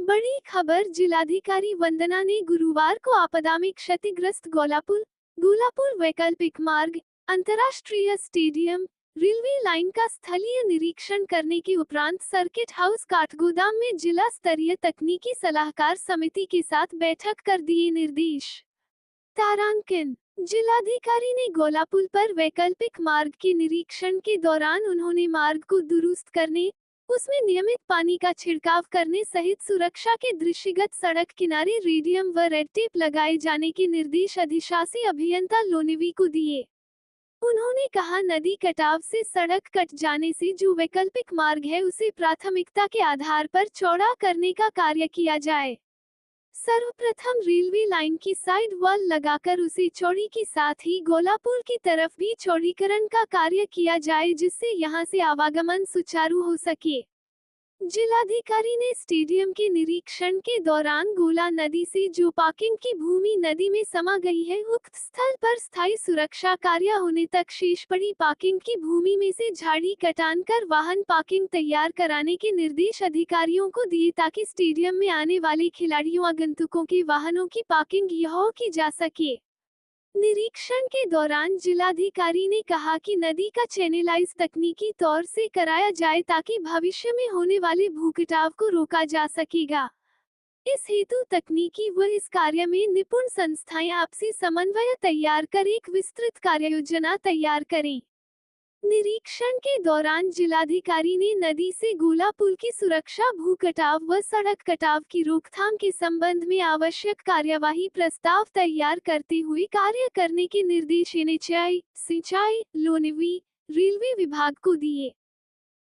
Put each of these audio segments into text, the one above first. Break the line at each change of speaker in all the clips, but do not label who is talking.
बड़ी खबर। जिलाधिकारी वंदना ने गुरुवार को आपदा में क्षतिग्रस्त गोलापुर वैकल्पिक मार्ग, अंतर्राष्ट्रीय स्टेडियम, रेलवे लाइन का स्थलीय निरीक्षण करने के उपरांत सर्किट हाउस काठगोदाम में जिला स्तरीय तकनीकी सलाहकार समिति के साथ बैठक कर दिए निर्देश। तारांकन। जिलाधिकारी ने गोलापुर पर वैकल्पिक मार्ग के निरीक्षण के दौरान उन्होंने मार्ग को दुरुस्त करने, उसमें नियमित पानी का छिड़काव करने सहित सुरक्षा के दृष्टिगत सड़क किनारे रेडियम व रेड टेप लगाए जाने के निर्देश अधिशासी अभियंता लोनिवी को दिए। उन्होंने कहा, नदी कटाव से सड़क कट जाने से जो वैकल्पिक मार्ग है उसे प्राथमिकता के आधार पर चौड़ा करने का कार्य किया जाए। सर्वप्रथम रेलवे लाइन की साइड वॉल लगाकर उसे चौड़ी के साथ ही गोलापुर की तरफ भी चौड़ीकरण का कार्य किया जाए जिससे यहां से आवागमन सुचारू हो सके। जिलाधिकारी ने स्टेडियम के निरीक्षण के दौरान गोला नदी से जो पार्किंग की भूमि नदी में समा गई है उक्त स्थल पर स्थायी सुरक्षा कार्य होने तक शेष पड़ी पार्किंग की भूमि में से झाड़ी कटान कर वाहन पार्किंग तैयार कराने के निर्देश अधिकारियों को दिए ताकि स्टेडियम में आने वाले खिलाड़ियों आगंतुकों के वाहनों की पार्किंग यहाँ की जा सके। निरीक्षण के दौरान जिलाधिकारी ने कहा कि नदी का चैनलाइज तकनीकी तौर से कराया जाए ताकि भविष्य में होने वाले भूकटाव को रोका जा सकेगा। इस हेतु तकनीकी व इस कार्य में निपुण संस्थाएं आपसी समन्वय तैयार कर एक विस्तृत कार्ययोजना तैयार करें। निरीक्षण के दौरान जिलाधिकारी ने नदी से गोलापुर की सुरक्षा, भूकटाव व सड़क कटाव की रोकथाम के संबंध में आवश्यक कार्यवाही प्रस्ताव तैयार करते हुए कार्य करने के निर्देश एनएचएआई, सिंचाई, लोनिवी, रेलवे विभाग को दिए।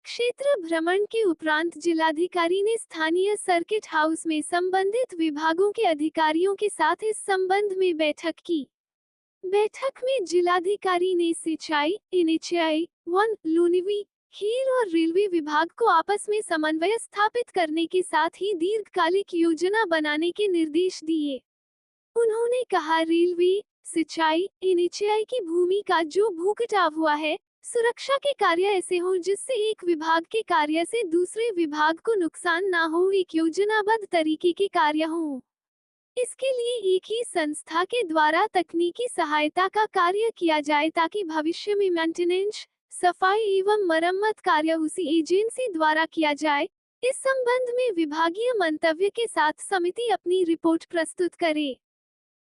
क्षेत्र भ्रमण के उपरांत जिलाधिकारी ने स्थानीय सर्किट हाउस में संबंधित विभागों के अधिकारियों के साथ इस संबंध में बैठक की। बैठक में जिलाधिकारी ने सिंचाई, एनएचएआई, लोनिवी, खेल और रेलवे विभाग को आपस में समन्वय स्थापित करने के साथ ही दीर्घकालिक योजना बनाने के निर्देश दिए। उन्होंने कहा, रेलवे, सिंचाई, एनएचएआई की भूमि का जो भूकटाव हुआ है, सुरक्षा के कार्य ऐसे हों जिससे एक विभाग के कार्य से दूसरे विभाग को नुकसान ना हो, एक योजनाबद्ध तरीके के कार्य हों। इसके लिए एक ही संस्था के द्वारा तकनीकी सहायता का कार्य किया जाए ताकि भविष्य में मेंटेनेंस, सफाई एवं मरम्मत कार्य उसी एजेंसी द्वारा किया जाए। इस संबंध में विभागीय मंतव्य के साथ समिति अपनी रिपोर्ट प्रस्तुत करे।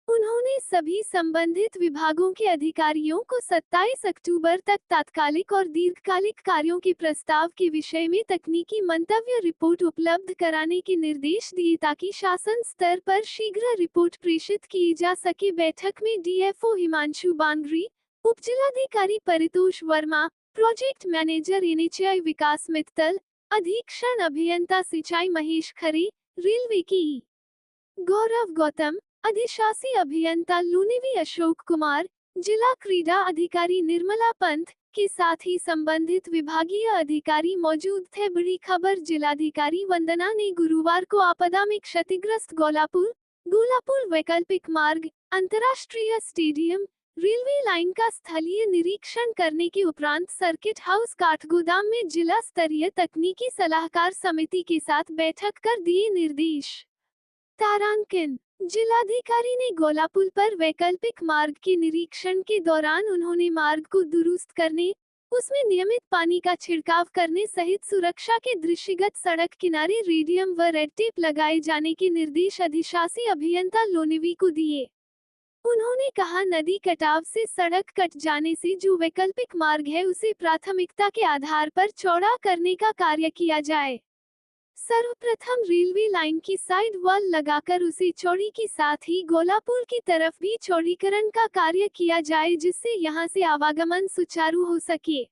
उन्होंने सभी संबंधित विभागों के अधिकारियों को 27 अक्टूबर तक तात्कालिक और दीर्घकालिक कार्यों के प्रस्ताव के विषय में तकनीकी मंतव्य रिपोर्ट उपलब्ध कराने के निर्देश दिए ताकि शासन स्तर पर शीघ्र रिपोर्ट प्रेषित की जा सके। बैठक में डीएफओ हिमांशु बांगरी, उपजिलाधिकारी Paritosh Verma, project manager NHAI Vikas Mittal, अधीक्षण अभियंता सिंचाई महेश खरे, रेलवे की गौरव गौतम, अधिशासी अभियंता लोनिवी अशोक कुमार, जिला क्रीड़ा अधिकारी निर्मला पंत के साथ ही संबंधित विभागीय अधिकारी मौजूद थे। बड़ी खबर। जिलाधिकारी वंदना ने गुरुवार को आपदा में क्षतिग्रस्त गोलापुर वैकल्पिक मार्ग, अंतर्राष्ट्रीय स्टेडियम, रेलवे लाइन का स्थलीय निरीक्षण करने के उपरांत सर्किट हाउस काठगोदाम में जिला स्तरीय तकनीकी सलाहकार समिति के साथ बैठक कर दिए निर्देश। तारांकन। जिलाधिकारी ने गोलापुर पर वैकल्पिक मार्ग के निरीक्षण के दौरान उन्होंने मार्ग को दुरुस्त करने, उसमें नियमित पानी का छिड़काव करने सहित सुरक्षा के दृष्टिगत सड़क किनारे रेडियम व रेड टेप लगाए जाने के निर्देश अधिशासी अभियंता लोनिवी को दिए। उन्होंने कहा, नदी कटाव से सड़क कट जाने से जो वैकल्पिक मार्ग है उसे प्राथमिकता के आधार पर चौड़ा करने का कार्य किया जाए। सर्वप्रथम रेलवे लाइन की साइड वॉल लगाकर उसे चौड़ी के साथ ही गोलापुर की तरफ भी चौड़ीकरण का कार्य किया जाए जिससे यहां से आवागमन सुचारू हो सके।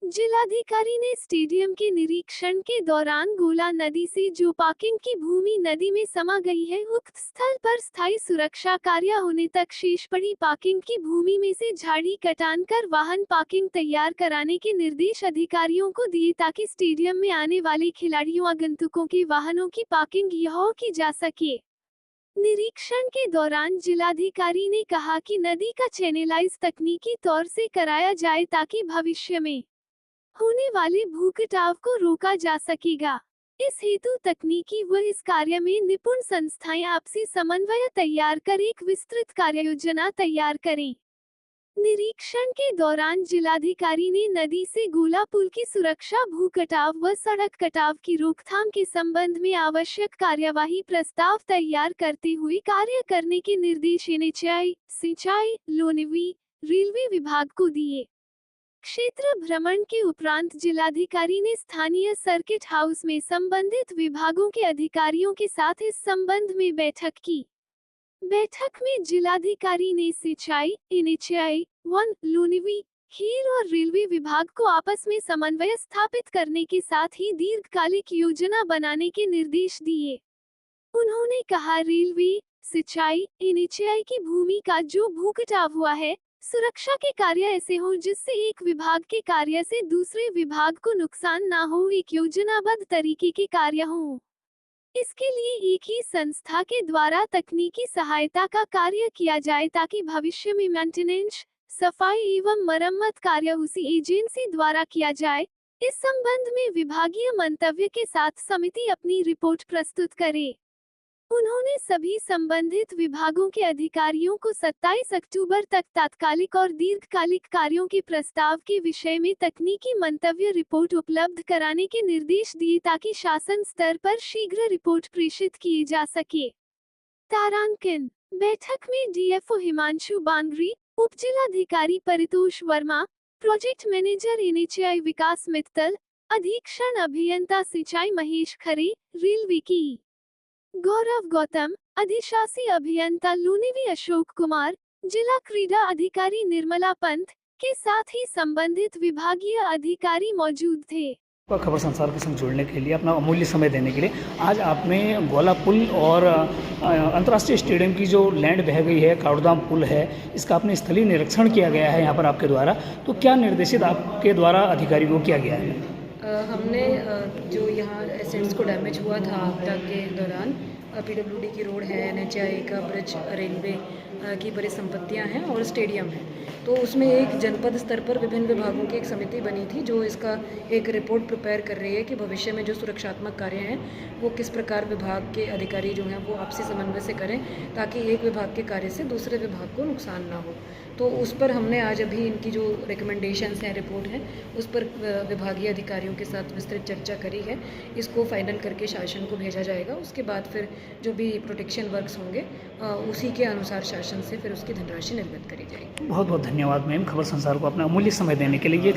जिलाधिकारी ने स्टेडियम के निरीक्षण के दौरान गोला नदी से जो पार्किंग की भूमि नदी में समा गई है उक्त स्थल पर स्थायी सुरक्षा कार्य होने तक शेष पड़ी पार्किंग की भूमि में से झाड़ी कटान कर वाहन पार्किंग तैयार कराने के निर्देश अधिकारियों को दिए ताकि स्टेडियम में आने वाले खिलाड़ियों आगंतुकों के वाहनों की पार्किंग यहाँ की जा सके। निरीक्षण के दौरान जिलाधिकारी ने कहा कि नदी का चैनलाइज तकनीकी तौर से कराया जाए ताकि भविष्य में होने वाले भूकटाव को रोका जा सकेगा। इस हेतु तकनीकी व इस कार्य में निपुण संस्थाएं आपसी समन्वय तैयार कर एक विस्तृत कार्ययोजना तैयार करें। निरीक्षण के दौरान जिलाधिकारी ने नदी से गोला पुल की सुरक्षा, भू कटाव व सड़क कटाव की रोकथाम के संबंध में आवश्यक कार्यवाही प्रस्ताव तैयार करते हुए कार्य करने के निर्देश एनएचएआई, सिंचाई, लोनिवी, रेलवे विभाग को दिए। क्षेत्र भ्रमण के उपरांत जिलाधिकारी ने स्थानीय सर्किट हाउस में संबंधित विभागों के अधिकारियों के साथ इस संबंध में बैठक की। बैठक में जिलाधिकारी ने सिंचाई, एनएचएआई, वन, लोनिवी, खेल और रेलवे विभाग को आपस में समन्वय स्थापित करने के साथ ही दीर्घकालिक योजना बनाने के निर्देश दिए। उन्होंने कहा, रेलवे, सिंचाई, एनएचएआई की भूमि का जो भूकटाव हुआ है, सुरक्षा के कार्य ऐसे हों जिससे एक विभाग के कार्य से दूसरे विभाग को नुकसान ना हो, एक योजनाबद्ध तरीके के कार्य हों। इसके लिए एक ही संस्था के द्वारा तकनीकी सहायता का कार्य किया जाए ताकि भविष्य में मेंटेनेंस, सफाई एवं मरम्मत कार्य उसी एजेंसी द्वारा किया जाए। इस संबंध में विभागीय मंतव्य के साथ समिति अपनी रिपोर्ट प्रस्तुत करे। उन्होंने सभी संबंधित विभागों के अधिकारियों को 27 अक्टूबर तक तात्कालिक और दीर्घकालिक कार्यों के प्रस्ताव के विषय में तकनीकी मंतव्य रिपोर्ट उपलब्ध कराने के निर्देश दिए ताकि शासन स्तर पर शीघ्र रिपोर्ट प्रेषित किए जा सके। तारांकन बैठक में डीएफओ हिमांशु बांगरी, उपजिलाधिकारी Paritosh Verma, project manager NHAI Vikas Mittal, अधीक्षण अभियंता सिंचाई महेश खरे, रेलवे की गौरव गौतम, अधिशासी अभियंता लोनिवी अशोक कुमार, जिला क्रीड़ा अधिकारी निर्मला पंत के साथ ही संबंधित विभागीय अधिकारी मौजूद थे।
खबर संसार के संग जुड़ने के लिए, अपना अमूल्य समय देने के लिए आज आपने गोला पुल और अंतर्राष्ट्रीय स्टेडियम की जो लैंड बह गई है, काउड़धाम पुल है, इसका आपने स्थलीय निरीक्षण किया गया है यहाँ पर आपके द्वारा। तो क्या निर्देशित आपके द्वारा अधिकारियों को किया गया है?
हमने जो यहाँ एसेट्स को डैमेज हुआ था आपदा के दौरान, पीडब्ल्यूडी की रोड है, एनएचएआई का ब्रिज, रेलवे की बड़ी संपत्तियाँ हैं और स्टेडियम है, तो उसमें एक जनपद स्तर पर विभिन्न विभागों की एक समिति बनी थी जो इसका एक रिपोर्ट प्रिपेयर कर रही है कि भविष्य में जो सुरक्षात्मक कार्य हैं वो किस प्रकार विभाग के अधिकारी जो हैं वो आपसी समन्वय से करें ताकि एक विभाग के कार्य से दूसरे विभाग को नुकसान ना हो। तो उस पर हमने आज अभी इनकी जो रिकमेंडेशंस हैं, रिपोर्ट है, उस पर विभागीय अधिकारियों के साथ विस्तृत चर्चा करी है। इसको फाइनल करके शासन को भेजा जाएगा। उसके बाद फिर जो भी प्रोटेक्शन वर्क्स होंगे उसी के अनुसार शासन से फिर उसकी धनराशि निर्गत करी जाएगी।
बहुत बहुत धन्यवाद मैम, खबर संसार को अपना अमूल्य समय देने के लिए।